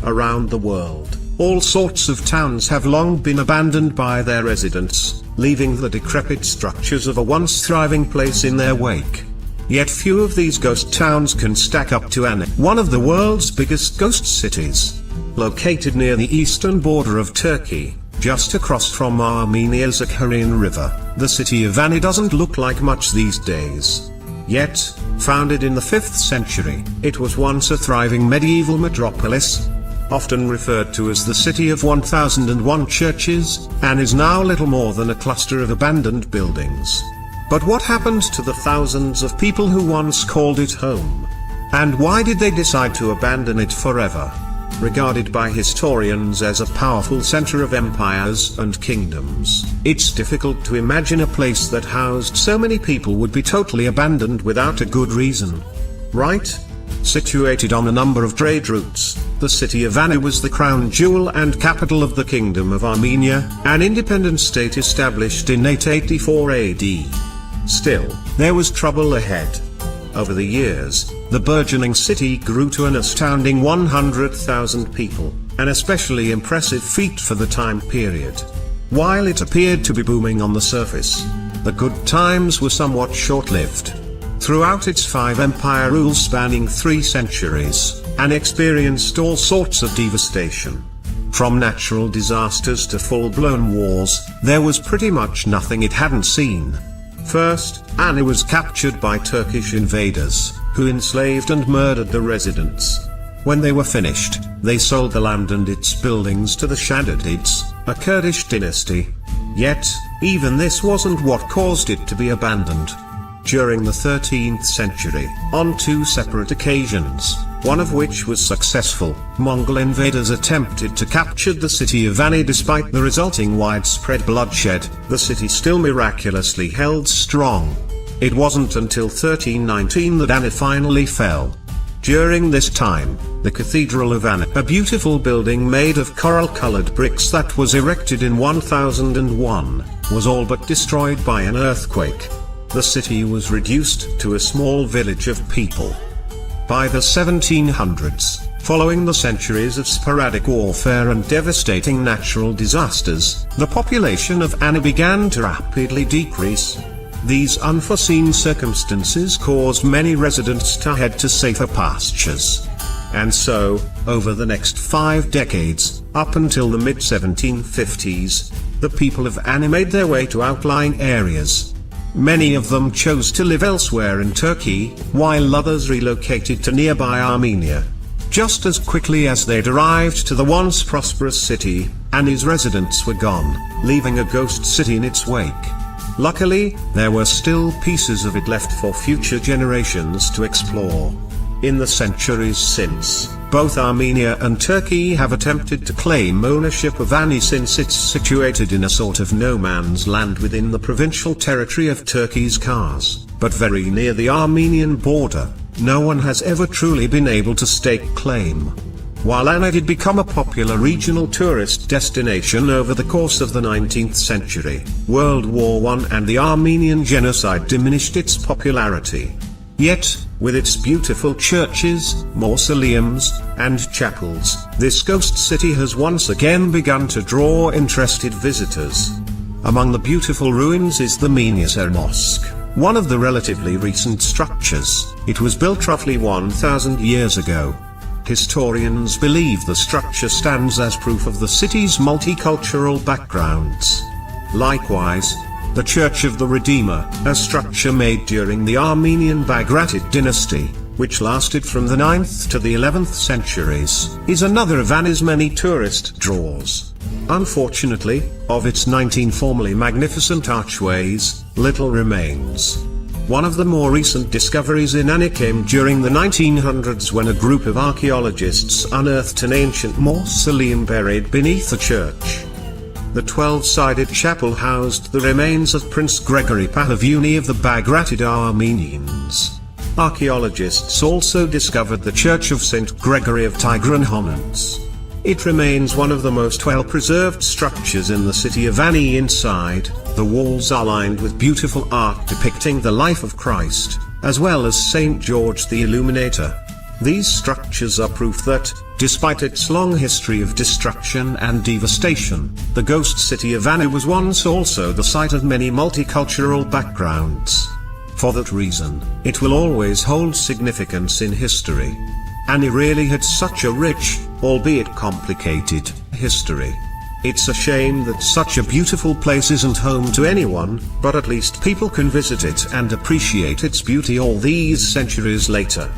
Around the world, all sorts of towns have long been abandoned by their residents, leaving the decrepit structures of a once thriving place in their wake. Yet few of these ghost towns can stack up to Ani, one of the world's biggest ghost cities. Located near the eastern border of Turkey, just across from Armenia's Akharin River, the city of Ani doesn't look like much these days. Yet, founded in the 5th century, it was once a thriving medieval metropolis. Often referred to as the City of 1001 Churches, Ani is now little more than a cluster of abandoned buildings. But what happened to the thousands of people who once called it home? And why did they decide to abandon it forever? Regarded by historians as a powerful center of empires and kingdoms, it's difficult to imagine a place that housed so many people would be totally abandoned without a good reason. Right? Situated on a number of trade routes, the city of Ani was the crown jewel and capital of the Kingdom of Armenia, an independent state established in 884 AD. Still, there was trouble ahead. Over the years, the burgeoning city grew to an astounding 100,000 people, an especially impressive feat for the time period. While it appeared to be booming on the surface, the good times were somewhat short-lived. Throughout its 5-empire rule spanning 3 centuries, Ani experienced all sorts of devastation. From natural disasters to full-blown wars, there was pretty much nothing it hadn't seen. First, Ani was captured by Turkish invaders, who enslaved and murdered the residents. When they were finished, they sold the land and its buildings to the Shaddadids, a Kurdish dynasty. Yet, even this wasn't what caused it to be abandoned. During the 13th century, on 2 separate occasions, one of which was successful, Mongol invaders attempted to capture the city of Ani. Despite the resulting widespread bloodshed, the city still miraculously held strong. It wasn't until 1319 that Ani finally fell. During this time, the Cathedral of Ani, a beautiful building made of coral-colored bricks that was erected in 1001, was all but destroyed by an earthquake. The city was reduced to a small village of people. By the 1700s, following the centuries of sporadic warfare and devastating natural disasters, the population of Ani began to rapidly decrease. These unforeseen circumstances caused many residents to head to safer pastures. And so, over the next 5 decades, up until the mid-1750s, the people of Ani made their way to outlying areas. Many of them chose to live elsewhere in Turkey, while others relocated to nearby Armenia. Just as quickly as they'd arrived to the once prosperous city, Ani's residents were gone, leaving a ghost city in its wake. Luckily, there were still pieces of it left for future generations to explore. In the centuries since, both Armenia and Turkey have attempted to claim ownership of Ani since it's situated in a sort of no-man's land within the provincial territory of Turkey's Kars, but very near the Armenian border. No one has ever truly been able to stake claim. While Ani did become a popular regional tourist destination over the course of the 19th century, World War I and the Armenian genocide diminished its popularity. Yet, with its beautiful churches, mausoleums, and chapels, this ghost city has once again begun to draw interested visitors. Among the beautiful ruins is the Minyasar Mosque, one of the relatively recent structures. It was built roughly 1,000 years ago. Historians believe the structure stands as proof of the city's multicultural backgrounds. Likewise, the Church of the Redeemer, a structure made during the Armenian Bagratid dynasty, which lasted from the 9th to the 11th centuries, is another of Ani's many tourist draws. Unfortunately, of its 19 formerly magnificent archways, little remains. One of the more recent discoveries in Ani came during the 1900s when a group of archaeologists unearthed an ancient mausoleum buried beneath a church. The 12-sided chapel housed the remains of Prince Gregory Pahavuni of the Bagratid Armenians. Archaeologists also discovered the Church of St. Gregory of Tigran-Honans. It remains one of the most well-preserved structures in the city of Ani. Inside, the walls are lined with beautiful art depicting the life of Christ, as well as St. George the Illuminator. These structures are proof that, despite its long history of destruction and devastation, the ghost city of Anu was once also the site of many multicultural backgrounds. For that reason, it will always hold significance in history. Anu really had such a rich, albeit complicated, history. It's a shame that such a beautiful place isn't home to anyone, but at least people can visit it and appreciate its beauty all these centuries later.